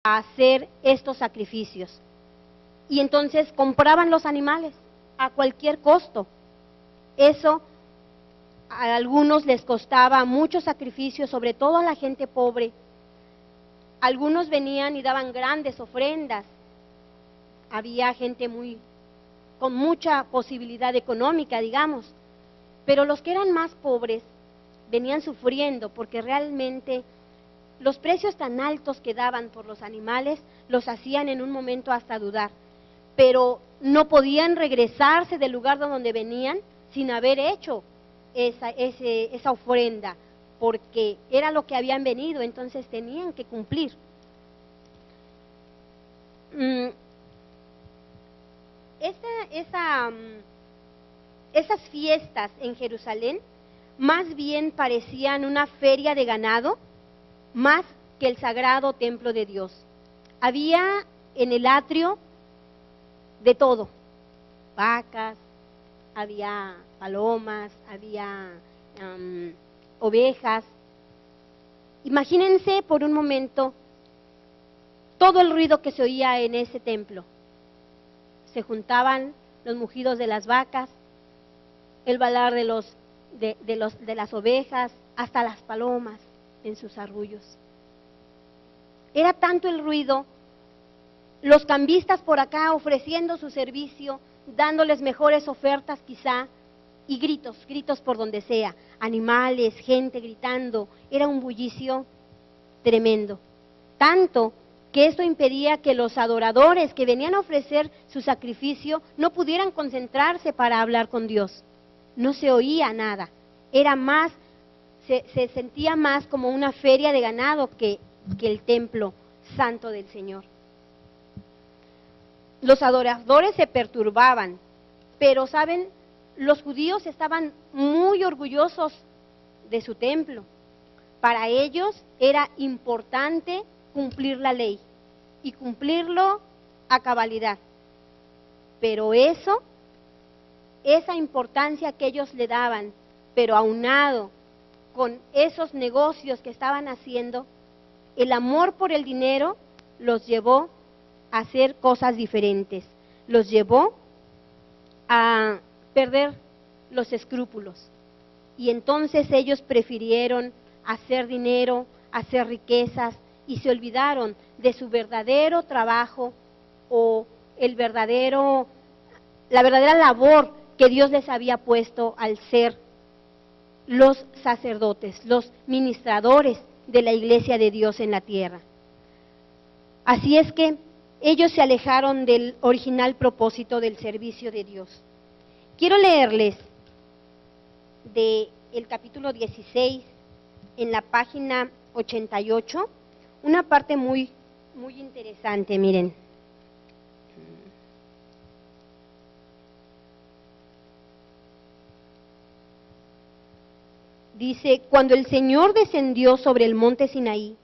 a hacer estos sacrificios. Y entonces compraban los animales a cualquier costo. Eso a algunos les costaba mucho sacrificio, sobre todo a la gente pobre. Algunos venían y daban grandes ofrendas. Había gente con mucha posibilidad económica, digamos. Pero los que eran más pobres venían sufriendo porque realmente los precios tan altos que daban por los animales los hacían en un momento hasta dudar. Pero no podían regresarse del lugar de donde venían sin haber hecho esa ofrenda, porque era lo que habían venido, entonces tenían que cumplir. Esas fiestas en Jerusalén más bien parecían una feria de ganado, más que el sagrado templo de Dios. Había en el atrio de todo, vacas, había palomas, había ovejas. Imagínense por un momento todo el ruido que se oía en ese templo. Se juntaban los mugidos de las vacas, el balar de las ovejas, hasta las palomas en sus arrullos. Era tanto el ruido, los cambistas por acá ofreciendo su servicio, dándoles mejores ofertas quizá, y gritos por donde sea, animales, gente gritando, era un bullicio tremendo. Tanto que esto impedía que los adoradores que venían a ofrecer su sacrificio no pudieran concentrarse para hablar con Dios. No se oía nada, era más, se sentía más como una feria de ganado que el templo santo del Señor. Los adoradores se perturbaban, pero ¿saben? Los judíos estaban muy orgullosos de su templo. Para ellos era importante cumplir la ley y cumplirlo a cabalidad. Pero esa importancia que ellos le daban, pero aunado con esos negocios que estaban haciendo, el amor por el dinero los llevó a hacer cosas diferentes, los llevó a perder los escrúpulos. Y entonces ellos prefirieron hacer dinero, hacer riquezas, y se olvidaron de su verdadero trabajo o la verdadera labor que Dios les había puesto al ser los sacerdotes, los ministradores de la iglesia de Dios en la tierra. Así es que ellos se alejaron del original propósito del servicio de Dios. Quiero leerles del capítulo 16, en la página 88, una parte muy interesante, miren. Dice: cuando el Señor descendió sobre el monte Sinaí,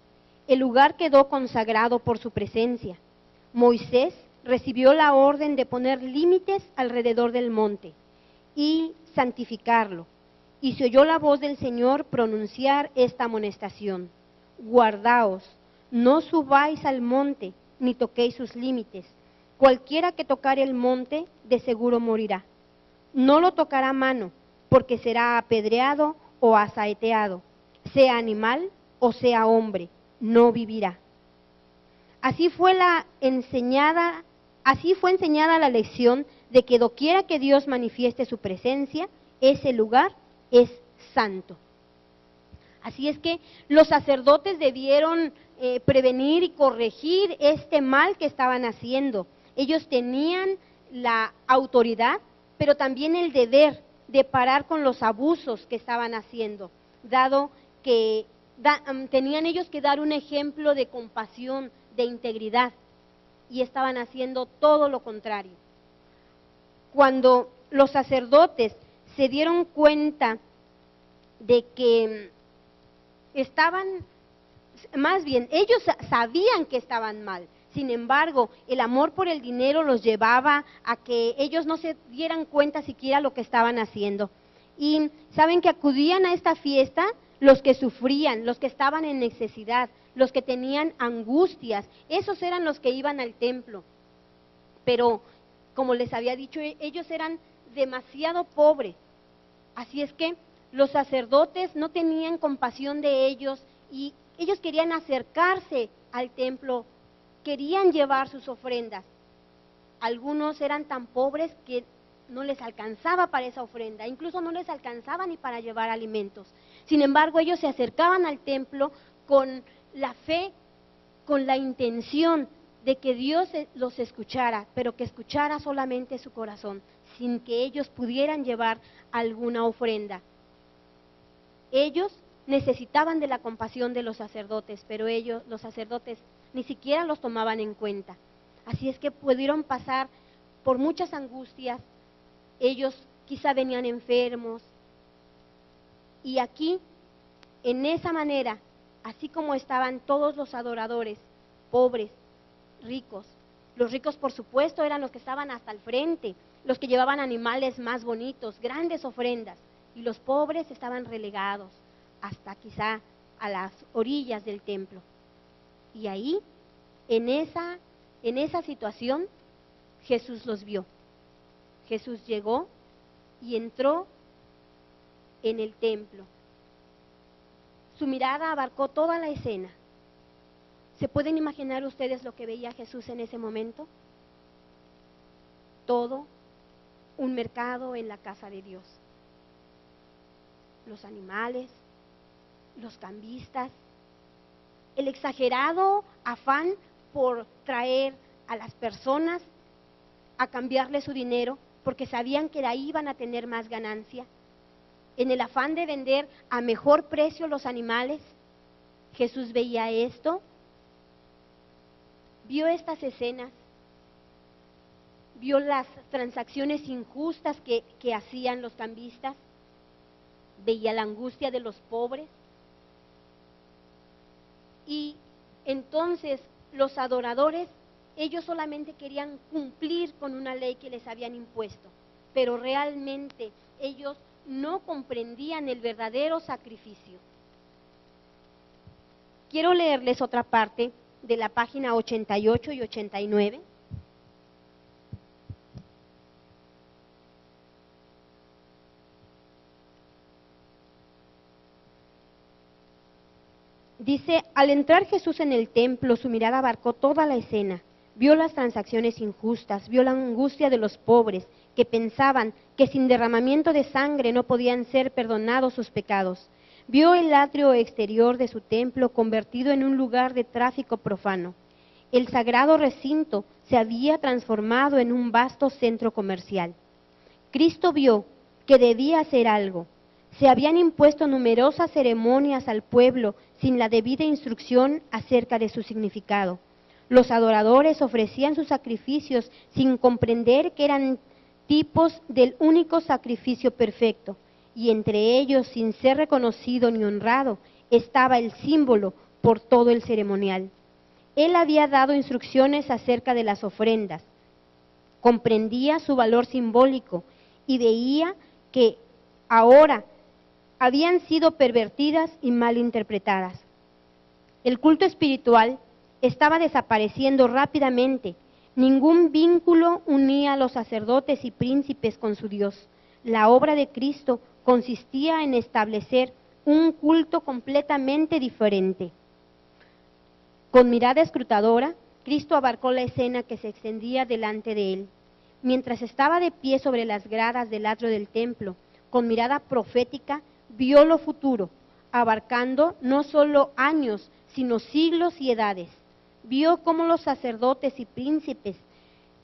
el lugar quedó consagrado por su presencia. Moisés recibió la orden de poner límites alrededor del monte y santificarlo. Y se oyó la voz del Señor pronunciar esta amonestación: guardaos, no subáis al monte, ni toquéis sus límites. Cualquiera que tocare el monte, de seguro morirá. No lo tocará mano, porque será apedreado o asaeteado, sea animal o sea hombre, no vivirá. Así fue enseñada la lección de que doquiera que Dios manifieste su presencia, ese lugar es santo. Así es que los sacerdotes debieron prevenir y corregir este mal que estaban haciendo. Ellos tenían la autoridad, pero también el deber de parar con los abusos que estaban haciendo, dado que tenían ellos que dar un ejemplo de compasión, de integridad, y estaban haciendo todo lo contrario. Cuando los sacerdotes se dieron cuenta de que ellos sabían que estaban mal. Sin embargo, el amor por el dinero los llevaba a que ellos no se dieran cuenta siquiera lo que estaban haciendo. Y saben que acudían a esta fiesta los que sufrían, los que estaban en necesidad, los que tenían angustias, esos eran los que iban al templo. Pero, como les había dicho, ellos eran demasiado pobres. Así es que los sacerdotes no tenían compasión de ellos y ellos querían acercarse al templo, querían llevar sus ofrendas. Algunos eran tan pobres que no les alcanzaba para esa ofrenda, incluso no les alcanzaba ni para llevar alimentos. Sin embargo, ellos se acercaban al templo con la fe, con la intención de que Dios los escuchara, pero que escuchara solamente su corazón, sin que ellos pudieran llevar alguna ofrenda. Ellos necesitaban de la compasión de los sacerdotes, pero ellos, los sacerdotes, ni siquiera los tomaban en cuenta. Así es que pudieron pasar por muchas angustias. Ellos quizá venían enfermos. Y aquí, en esa manera, así como estaban todos los adoradores, pobres, ricos. Los ricos, por supuesto, eran los que estaban hasta el frente, los que llevaban animales más bonitos, grandes ofrendas. Y los pobres estaban relegados hasta quizá a las orillas del templo. Y ahí, en esa situación, Jesús los vio. Jesús llegó y entró en el templo. Su mirada abarcó toda la escena. ¿Se pueden imaginar ustedes lo que veía Jesús en ese momento? Todo un mercado en la casa de Dios. Los animales, los cambistas, el exagerado afán por traer a las personas a cambiarle su dinero, porque sabían que de ahí iban a tener más ganancia. En el afán de vender a mejor precio los animales, Jesús veía esto, vio estas escenas, vio las transacciones injustas que hacían los cambistas, veía la angustia de los pobres. Y entonces los adoradores, ellos solamente querían cumplir con una ley que les habían impuesto, pero realmente ellos no comprendían el verdadero sacrificio. Quiero leerles otra parte de la página 88 y 89. Dice, al entrar Jesús en el templo, su mirada abarcó toda la escena. Vio las transacciones injustas, vio la angustia de los pobres, que pensaban que sin derramamiento de sangre no podían ser perdonados sus pecados. Vio el atrio exterior de su templo convertido en un lugar de tráfico profano. El sagrado recinto se había transformado en un vasto centro comercial. Cristo vio que debía hacer algo. Se habían impuesto numerosas ceremonias al pueblo sin la debida instrucción acerca de su significado. Los adoradores ofrecían sus sacrificios sin comprender que eran tipos del único sacrificio perfecto, y entre ellos, sin ser reconocido ni honrado, estaba el símbolo por todo el ceremonial. Él había dado instrucciones acerca de las ofrendas, comprendía su valor simbólico y veía que ahora habían sido pervertidas y mal interpretadas. El culto espiritual estaba desapareciendo rápidamente. Ningún vínculo unía a los sacerdotes y príncipes con su Dios. La obra de Cristo consistía en establecer un culto completamente diferente. Con mirada escrutadora, Cristo abarcó la escena que se extendía delante de él. Mientras estaba de pie sobre las gradas del atrio del templo, con mirada profética, vio lo futuro, abarcando no solo años, sino siglos y edades. Vio cómo los sacerdotes y príncipes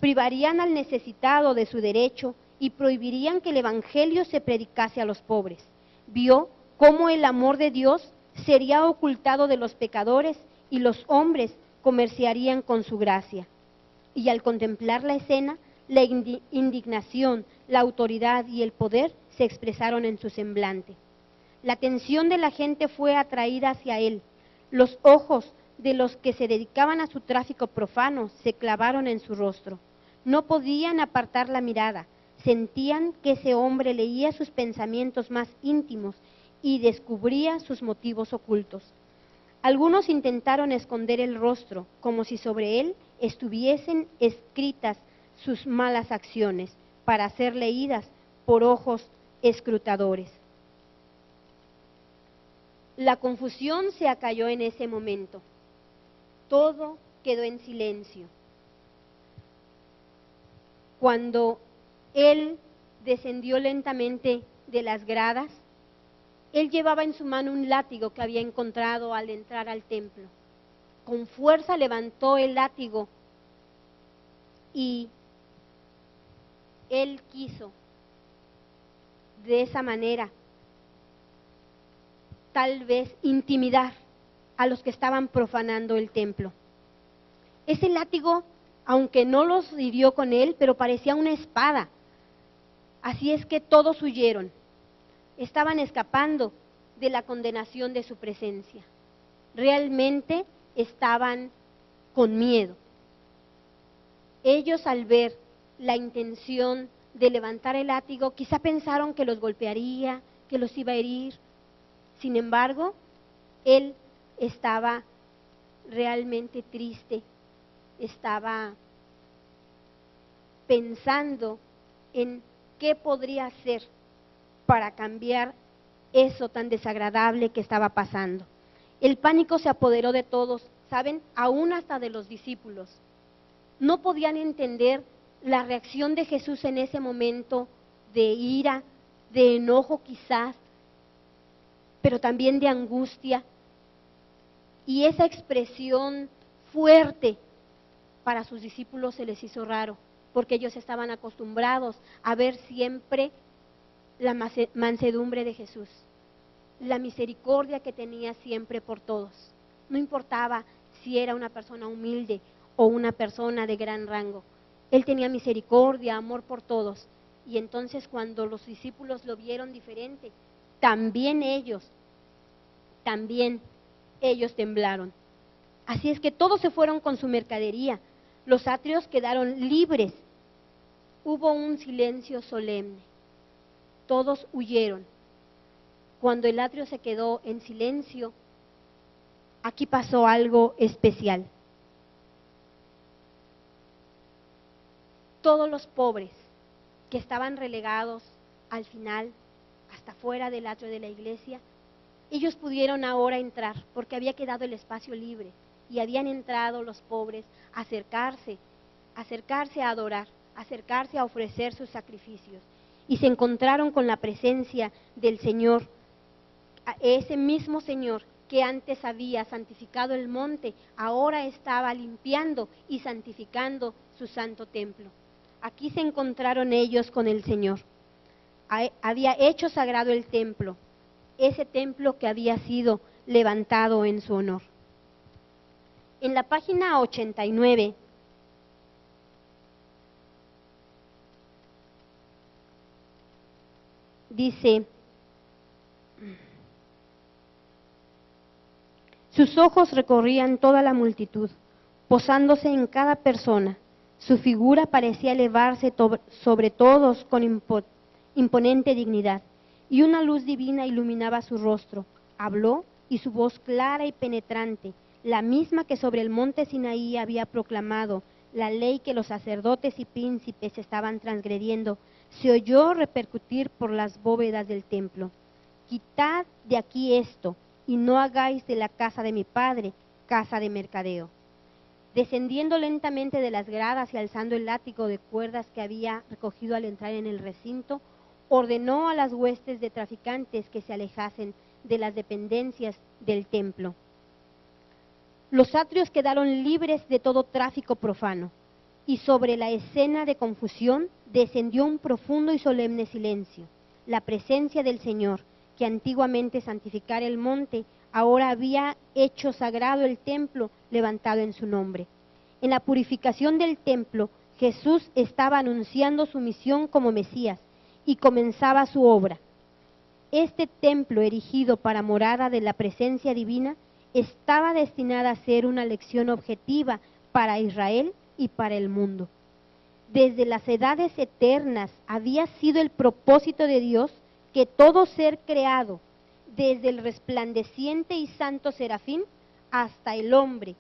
privarían al necesitado de su derecho y prohibirían que el evangelio se predicase a los pobres. Vio cómo el amor de Dios sería ocultado de los pecadores y los hombres comerciarían con su gracia. Y al contemplar la escena, la indignación, la autoridad y el poder se expresaron en su semblante. La atención de la gente fue atraída hacia él. Los ojos de los que se dedicaban a su tráfico profano se clavaron en su rostro. No podían apartar la mirada. Sentían que ese hombre leía sus pensamientos más íntimos y descubría sus motivos ocultos. Algunos intentaron esconder el rostro, como si sobre él estuviesen escritas sus malas acciones, para ser leídas por ojos escrutadores. La confusión se acalló en ese momento. Todo quedó en silencio. Cuando él descendió lentamente de las gradas, él llevaba en su mano un látigo que había encontrado al entrar al templo. Con fuerza levantó el látigo y él quiso de esa manera tal vez intimidar a los que estaban profanando el templo. Ese látigo, aunque no los hirió con él, pero parecía una espada. Así es que todos huyeron. Estaban escapando de la condenación de su presencia. Realmente estaban con miedo. Ellos, al ver la intención de levantar el látigo, quizá pensaron que los golpearía, que los iba a herir. Sin embargo, él estaba realmente triste, estaba pensando en qué podría hacer para cambiar eso tan desagradable que estaba pasando. El pánico se apoderó de todos, ¿saben? Aún hasta de los discípulos. No podían entender la reacción de Jesús en ese momento de ira, de enojo quizás, pero también de angustia. Y esa expresión fuerte para sus discípulos se les hizo raro, porque ellos estaban acostumbrados a ver siempre la mansedumbre de Jesús, la misericordia que tenía siempre por todos. No importaba si era una persona humilde o una persona de gran rango. Él tenía misericordia, amor por todos. Y entonces cuando los discípulos lo vieron diferente, también ellos temblaron. Así es que todos se fueron con su mercadería. Los atrios quedaron libres. Hubo un silencio solemne. Todos huyeron. Cuando el atrio se quedó en silencio, aquí pasó algo especial. Todos los pobres que estaban relegados al final, hasta fuera del atrio de la iglesia, ellos pudieron ahora entrar, porque había quedado el espacio libre, y habían entrado los pobres a acercarse a adorar, acercarse a ofrecer sus sacrificios, y se encontraron con la presencia del Señor, ese mismo Señor que antes había santificado el monte, ahora estaba limpiando y santificando su santo templo. Aquí se encontraron ellos con el Señor. Había hecho sagrado el templo, ese templo que había sido levantado en su honor. En la página 89 dice: sus ojos recorrían toda la multitud, posándose en cada persona. Su figura parecía elevarse sobre todos con imponente dignidad, y una luz divina iluminaba su rostro. Habló, y su voz clara y penetrante, la misma que sobre el monte Sinaí había proclamado la ley que los sacerdotes y príncipes estaban transgrediendo, se oyó repercutir por las bóvedas del templo. Quitad de aquí esto, y no hagáis de la casa de mi padre casa de mercadeo. Descendiendo lentamente de las gradas y alzando el látigo de cuerdas que había recogido al entrar en el recinto, ordenó a las huestes de traficantes que se alejasen de las dependencias del templo. Los atrios quedaron libres de todo tráfico profano, y sobre la escena de confusión descendió un profundo y solemne silencio. La presencia del Señor, que antiguamente santificara el monte, ahora había hecho sagrado el templo levantado en su nombre. En la purificación del templo, Jesús estaba anunciando su misión como Mesías y comenzaba su obra. Este templo erigido para morada de la presencia divina estaba destinado a ser una lección objetiva para Israel y para el mundo. Desde las edades eternas había sido el propósito de Dios que todo ser creado desde el resplandeciente y santo serafín hasta el hombre,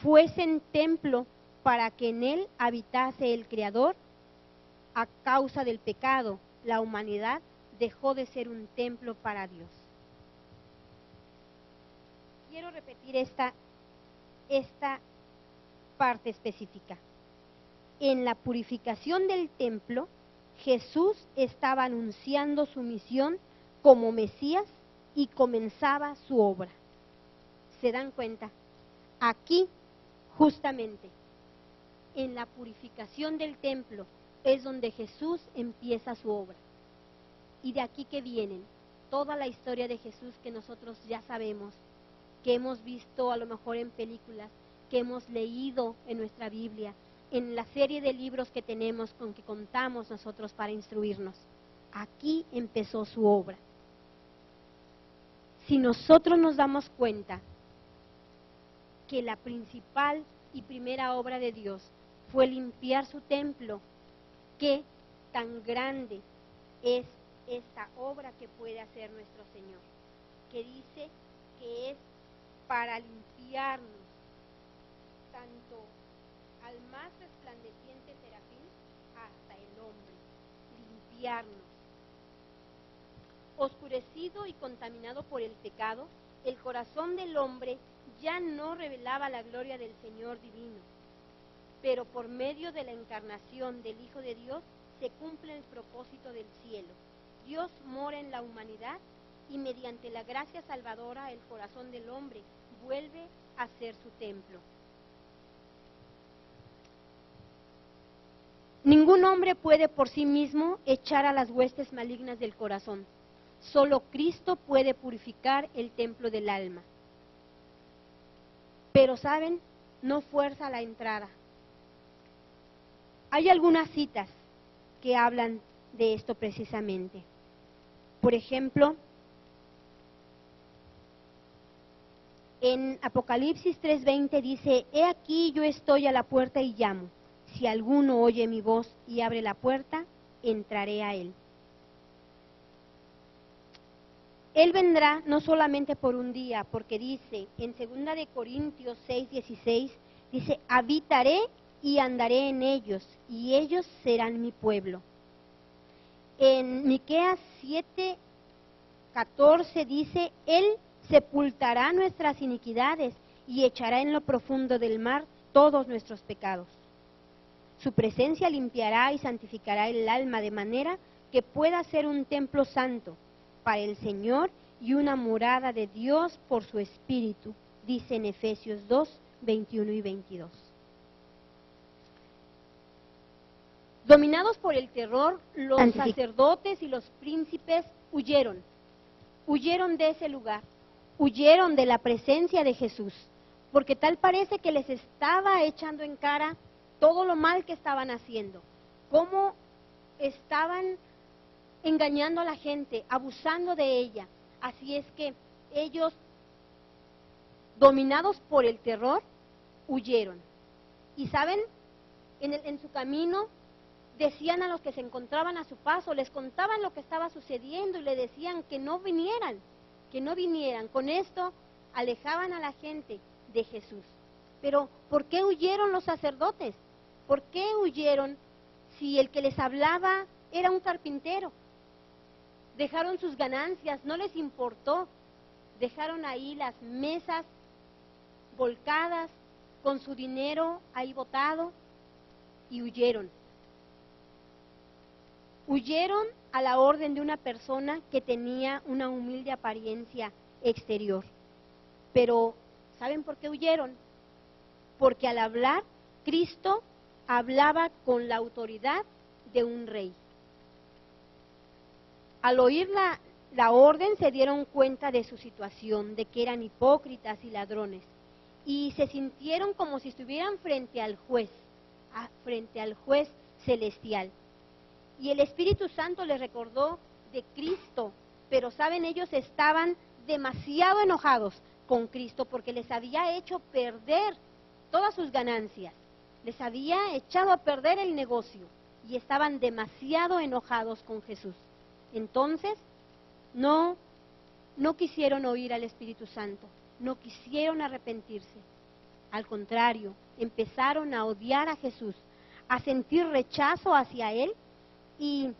fuesen templo para que en él habitase el Creador. A causa del pecado, la humanidad dejó de ser un templo para Dios. Quiero repetir esta parte específica. En la purificación del templo, Jesús estaba anunciando su misión como Mesías y comenzaba su obra. ¿Se dan cuenta? Aquí, justamente, en la purificación del templo, es donde Jesús empieza su obra. Y de aquí que vienen toda la historia de Jesús que nosotros ya sabemos, que hemos visto a lo mejor en películas, que hemos leído en nuestra Biblia, en la serie de libros que tenemos con que contamos nosotros para instruirnos. Aquí empezó su obra. Si nosotros nos damos cuenta que la principal y primera obra de Dios fue limpiar su templo, ¿qué tan grande es esta obra que puede hacer nuestro Señor? Que dice que es para limpiarnos, tanto al más resplandeciente serafín hasta el hombre, limpiarnos. Oscurecido y contaminado por el pecado, el corazón del hombre ya no revelaba la gloria del Señor divino, pero por medio de la encarnación del Hijo de Dios se cumple el propósito del cielo. Dios mora en la humanidad y mediante la gracia salvadora el corazón del hombre vuelve a ser su templo. Ningún hombre puede por sí mismo echar a las huestes malignas del corazón. Solo Cristo puede purificar el templo del alma. Pero, ¿saben? No fuerza la entrada. Hay algunas citas que hablan de esto precisamente. Por ejemplo, en Apocalipsis 3:20 dice: He aquí yo estoy a la puerta y llamo. Si alguno oye mi voz y abre la puerta, entraré a él. Él vendrá no solamente por un día, porque dice en 2 de Corintios 6:16, dice: habitaré y andaré en ellos, y ellos serán mi pueblo. En Miqueas 7:14 dice: Él sepultará nuestras iniquidades y echará en lo profundo del mar todos nuestros pecados. Su presencia limpiará y santificará el alma de manera que pueda ser un templo santo para el Señor y una morada de Dios por su Espíritu, dice en Efesios 2:21 y 22. Dominados por el terror, los sacerdotes y los príncipes huyeron de ese lugar, huyeron de la presencia de Jesús, porque tal parece que les estaba echando en cara todo lo mal que estaban haciendo, cómo estaban engañando a la gente, abusando de ella. Así es que ellos, dominados por el terror, huyeron. Y saben, en su camino decían a los que se encontraban a su paso, les contaban lo que estaba sucediendo y le decían que no vinieran. Con esto alejaban a la gente de Jesús. Pero ¿por qué huyeron los sacerdotes? ¿Por qué huyeron si el que les hablaba era un carpintero? Dejaron sus ganancias, no les importó. Dejaron ahí las mesas volcadas, con su dinero ahí botado, y huyeron. Huyeron a la orden de una persona que tenía una humilde apariencia exterior. Pero, ¿saben por qué huyeron? Porque al hablar, Cristo hablaba con la autoridad de un rey. Al oír la orden se dieron cuenta de su situación, de que eran hipócritas y ladrones, y se sintieron como si estuvieran frente al juez celestial. Y el Espíritu Santo les recordó de Cristo, pero saben, ellos estaban demasiado enojados con Cristo porque les había hecho perder todas sus ganancias, les había echado a perder el negocio y estaban demasiado enojados con Jesús. Entonces, no quisieron oír al Espíritu Santo, no quisieron arrepentirse. Al contrario, empezaron a odiar a Jesús, a sentir rechazo hacia Él y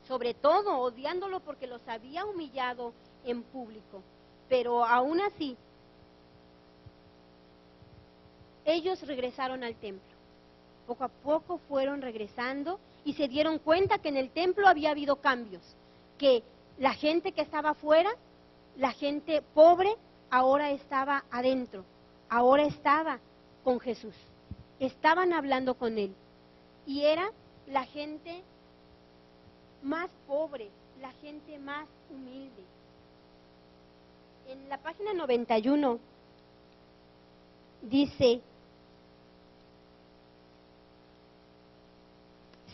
sobre todo odiándolo porque los había humillado en público. Pero aún así, ellos regresaron al templo. Poco a poco fueron regresando y se dieron cuenta que en el templo había habido cambios, que la gente que estaba afuera, la gente pobre, ahora estaba adentro, ahora estaba con Jesús, estaban hablando con Él. Y era la gente más pobre, la gente más humilde. En la página 91 dice: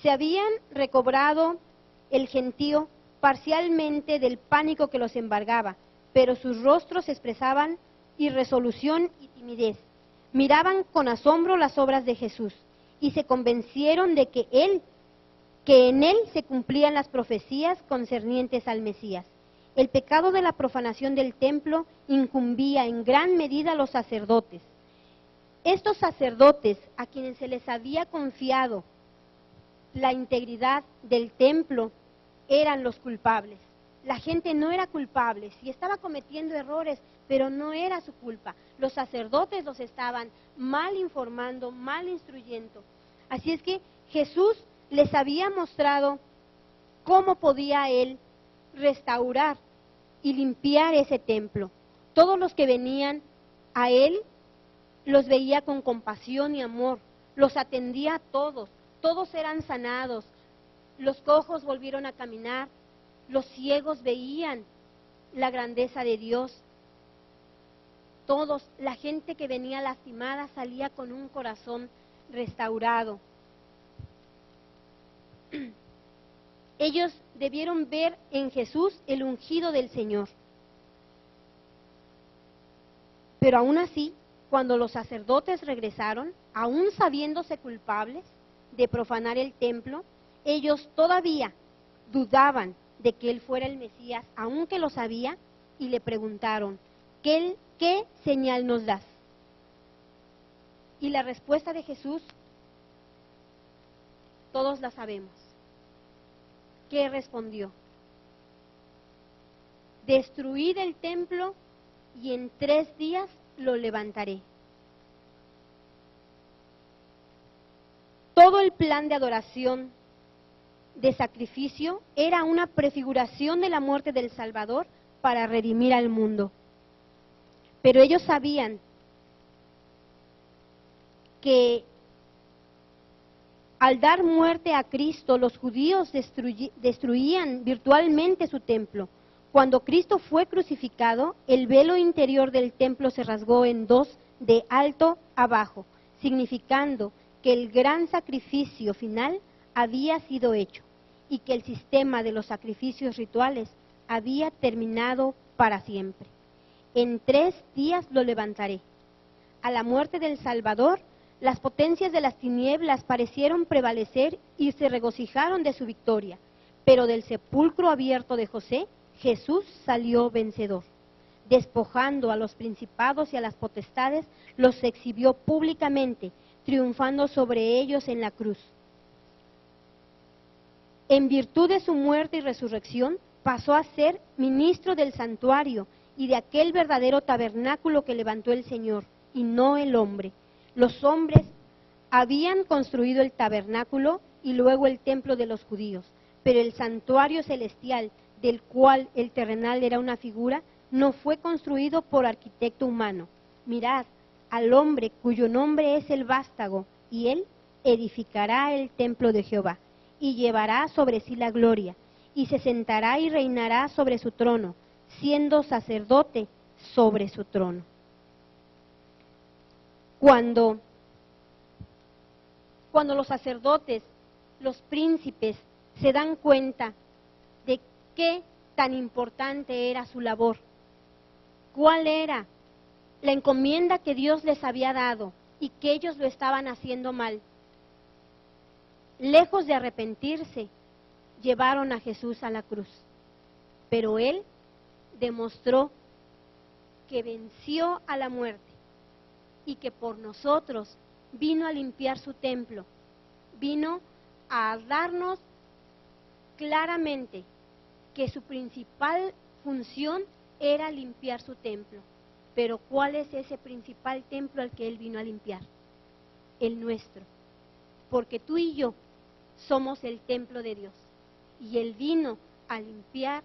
se habían recobrado el gentío parcialmente del pánico que los embargaba, pero sus rostros expresaban irresolución y timidez. Miraban con asombro las obras de Jesús y se convencieron de que en él se cumplían las profecías concernientes al Mesías. El pecado de la profanación del templo incumbía en gran medida a los sacerdotes. Estos sacerdotes, a quienes se les había confiado la integridad del templo, eran los culpables. La gente no era culpable, sí estaba cometiendo errores, pero no era su culpa. Los sacerdotes los estaban mal informando, mal instruyendo. Así es que Jesús les había mostrado cómo podía Él restaurar y limpiar ese templo. Todos los que venían a Él los veía con compasión y amor, los atendía a todos, todos eran sanados, los cojos volvieron a caminar, los ciegos veían la grandeza de Dios. Todos, la gente que venía lastimada salía con un corazón restaurado. Ellos debieron ver en Jesús el ungido del Señor. Pero aún así, cuando los sacerdotes regresaron, aún sabiéndose culpables de profanar el templo, ellos todavía dudaban de que Él fuera el Mesías, aunque lo sabía, y le preguntaron: ¿qué señal nos das? Y la respuesta de Jesús, todos la sabemos. ¿Qué respondió? Destruid el templo y en 3 días lo levantaré. Todo el plan de adoración, de sacrificio, era una prefiguración de la muerte del Salvador para redimir al mundo. Pero ellos sabían que al dar muerte a Cristo, los judíos destruían virtualmente su templo. Cuando Cristo fue crucificado, el velo interior del templo se rasgó en 2 de alto a bajo, significando que el gran sacrificio final había sido hecho y que el sistema de los sacrificios rituales había terminado para siempre. En 3 días lo levantaré. A la muerte del Salvador, las potencias de las tinieblas parecieron prevalecer y se regocijaron de su victoria, pero del sepulcro abierto de José, Jesús salió vencedor. Despojando a los principados y a las potestades, los exhibió públicamente, triunfando sobre ellos en la cruz. En virtud de su muerte y resurrección, pasó a ser ministro del santuario y de aquel verdadero tabernáculo que levantó el Señor, y no el hombre. Los hombres habían construido el tabernáculo y luego el templo de los judíos, pero el santuario celestial, del cual el terrenal era una figura, no fue construido por arquitecto humano. Mirad al hombre cuyo nombre es el vástago, y él edificará el templo de Jehová, y llevará sobre sí la gloria, y se sentará y reinará sobre su trono, siendo sacerdote sobre su trono. Cuando los sacerdotes, los príncipes, se dan cuenta de qué tan importante era su labor, cuál era la encomienda que Dios les había dado y que ellos lo estaban haciendo mal, lejos de arrepentirse, llevaron a Jesús a la cruz, pero Él demostró que venció a la muerte y que por nosotros vino a limpiar su templo, vino a darnos claramente que su principal función era limpiar su templo. Pero ¿cuál es ese principal templo al que Él vino a limpiar? El nuestro. Porque tú y yo somos el templo de Dios. Y Él vino a limpiar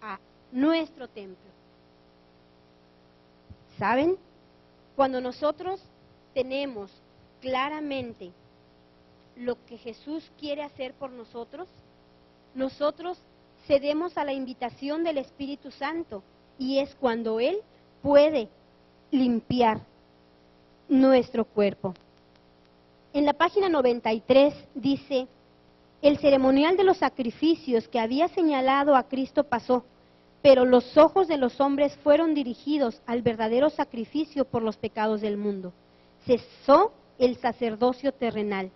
a nuestro templo. ¿Saben? Cuando nosotros tenemos claramente lo que Jesús quiere hacer por nosotros, nosotros cedemos a la invitación del Espíritu Santo y es cuando Él puede limpiar nuestro cuerpo. En la página 93 dice: el ceremonial de los sacrificios que había señalado a Cristo pasó, pero los ojos de los hombres fueron dirigidos al verdadero sacrificio por los pecados del mundo. Cesó el sacerdocio terrenal.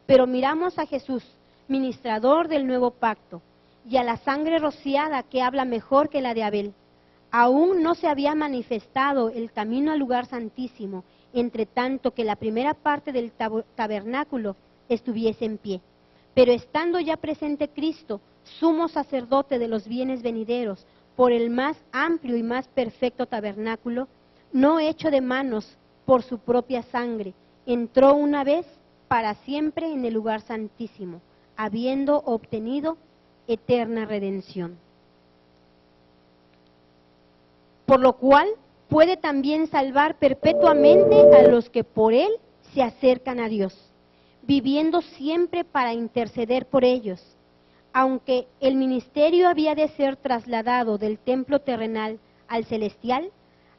Pero miramos a Jesús, ministrador del nuevo pacto, y a la sangre rociada que habla mejor que la de Abel. Aún no se había manifestado el camino al lugar santísimo, entre tanto que la primera parte del tabernáculo estuviese en pie. Pero estando ya presente Cristo, sumo sacerdote de los bienes venideros, por el más amplio y más perfecto tabernáculo, no hecho de manos, por su propia sangre, entró una vez para siempre en el lugar santísimo, habiendo obtenido eterna redención. Por lo cual puede también salvar perpetuamente a los que por Él se acercan a Dios, viviendo siempre para interceder por ellos. Aunque el ministerio había de ser trasladado del templo terrenal al celestial,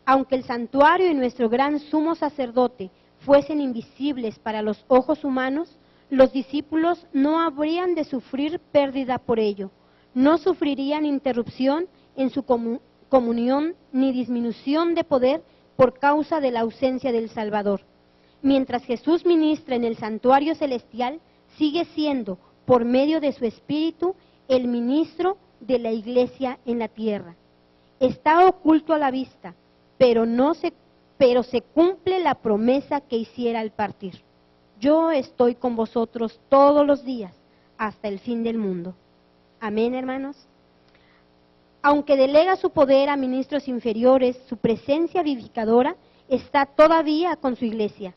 aunque el santuario y nuestro gran sumo sacerdote fuesen invisibles para los ojos humanos, los discípulos no habrían de sufrir pérdida por ello, no sufrirían interrupción en su comunión ni disminución de poder por causa de la ausencia del Salvador. Mientras Jesús ministra en el santuario celestial, sigue siendo, por medio de su Espíritu, el ministro de la Iglesia en la tierra. Está oculto a la vista, pero se cumple la promesa que hiciera al partir. Yo estoy con vosotros todos los días, hasta el fin del mundo. Amén, hermanos. Aunque delega su poder a ministros inferiores, su presencia vivificadora está todavía con su Iglesia.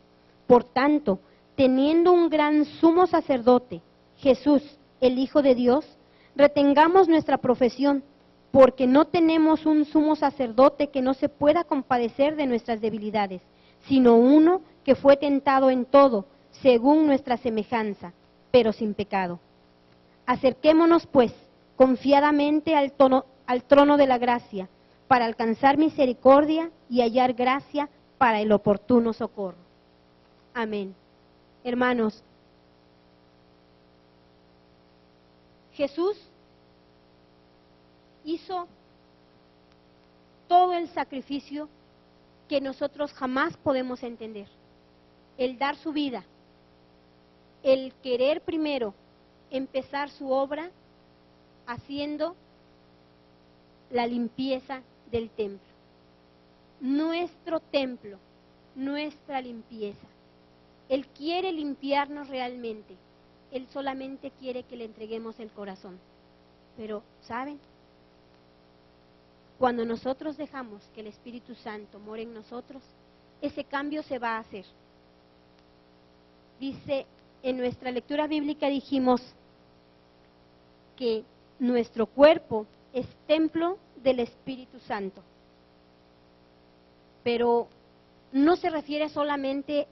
Por tanto, teniendo un gran sumo sacerdote, Jesús, el Hijo de Dios, retengamos nuestra profesión, porque no tenemos un sumo sacerdote que no se pueda compadecer de nuestras debilidades, sino uno que fue tentado en todo, según nuestra semejanza, pero sin pecado. Acerquémonos, pues, confiadamente al trono de la gracia, para alcanzar misericordia y hallar gracia para el oportuno socorro. Amén. Hermanos, Jesús hizo todo el sacrificio que nosotros jamás podemos entender. El dar su vida, el querer primero empezar su obra haciendo la limpieza del templo. Nuestro templo, nuestra limpieza. Él quiere limpiarnos realmente. Él solamente quiere que le entreguemos el corazón. Pero, ¿saben? Cuando nosotros dejamos que el Espíritu Santo more en nosotros, ese cambio se va a hacer. Dice, en nuestra lectura bíblica dijimos que nuestro cuerpo es templo del Espíritu Santo. Pero no se refiere solamente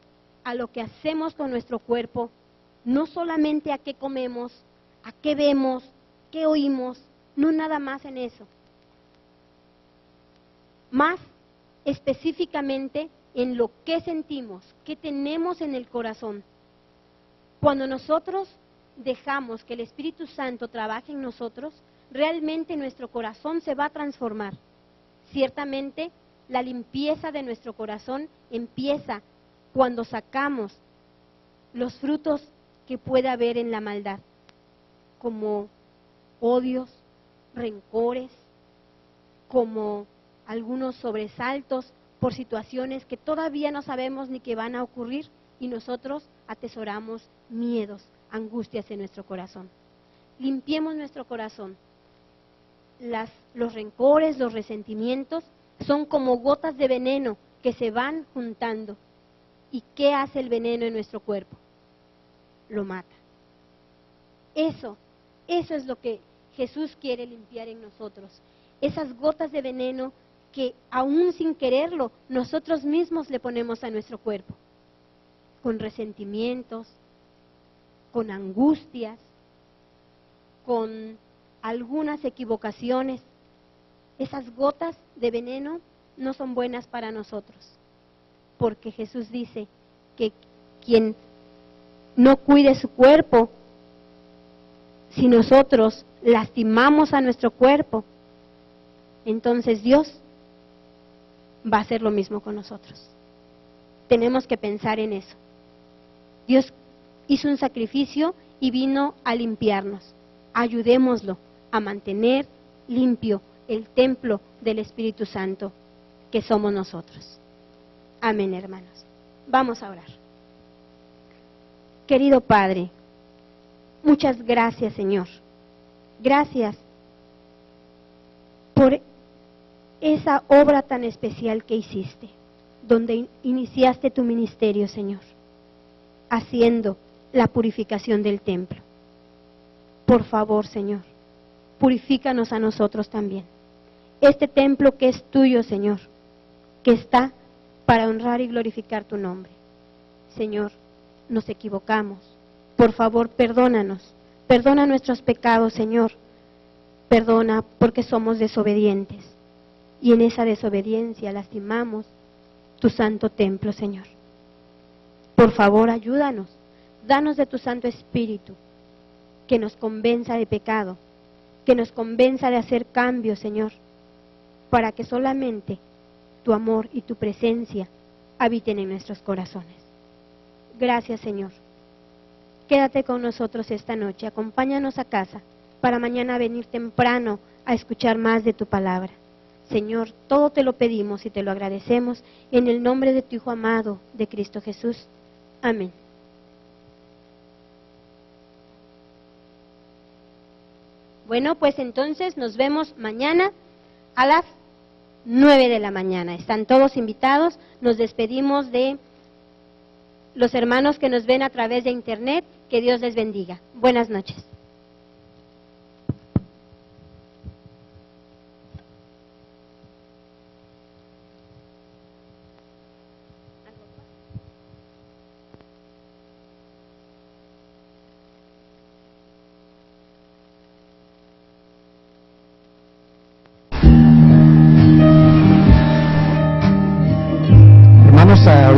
a lo que hacemos con nuestro cuerpo, no solamente a qué comemos, a qué vemos, qué oímos, no nada más en eso. Más específicamente en lo que sentimos, qué tenemos en el corazón. Cuando nosotros dejamos que el Espíritu Santo trabaje en nosotros, realmente nuestro corazón se va a transformar. Ciertamente, la limpieza de nuestro corazón empieza cuando sacamos los frutos que puede haber en la maldad, como odios, rencores, como algunos sobresaltos por situaciones que todavía no sabemos ni que van a ocurrir, y nosotros atesoramos miedos, angustias en nuestro corazón. Limpiemos nuestro corazón. Los rencores, los resentimientos son como gotas de veneno que se van juntando. ¿Y qué hace el veneno en nuestro cuerpo? Lo mata. Eso es lo que Jesús quiere limpiar en nosotros. Esas gotas de veneno que aún sin quererlo nosotros mismos le ponemos a nuestro cuerpo. Con resentimientos, con angustias, con algunas equivocaciones. Esas gotas de veneno no son buenas para nosotros, porque Jesús dice que quien no cuide su cuerpo, si nosotros lastimamos a nuestro cuerpo, entonces Dios va a hacer lo mismo con nosotros. Tenemos que pensar en eso. Dios hizo un sacrificio y vino a limpiarnos. Ayudémoslo a mantener limpio el templo del Espíritu Santo que somos nosotros. Amén, hermanos. Vamos a orar. Querido Padre, muchas gracias, Señor. Gracias por esa obra tan especial que hiciste, donde iniciaste tu ministerio, Señor, haciendo la purificación del templo. Por favor, Señor, purifícanos a nosotros también. Este templo que es tuyo, Señor, que está para honrar y glorificar tu nombre. Señor, nos equivocamos. Por favor, perdónanos. Perdona nuestros pecados, Señor. Perdona porque somos desobedientes. Y en esa desobediencia lastimamos tu santo templo, Señor. Por favor, ayúdanos. Danos de tu Santo Espíritu, que nos convenza de pecado, que nos convenza de hacer cambios, Señor, para que solamente tu amor y tu presencia habiten en nuestros corazones. Gracias, Señor. Quédate con nosotros esta noche, acompáñanos a casa, para mañana venir temprano a escuchar más de tu palabra. Señor, todo te lo pedimos y te lo agradecemos en el nombre de tu Hijo amado, de Cristo Jesús. Amén. Bueno, pues entonces nos vemos mañana a las 9 de la mañana. Están todos invitados. Nos despedimos de los hermanos que nos ven a través de internet. Que Dios les bendiga. Buenas noches.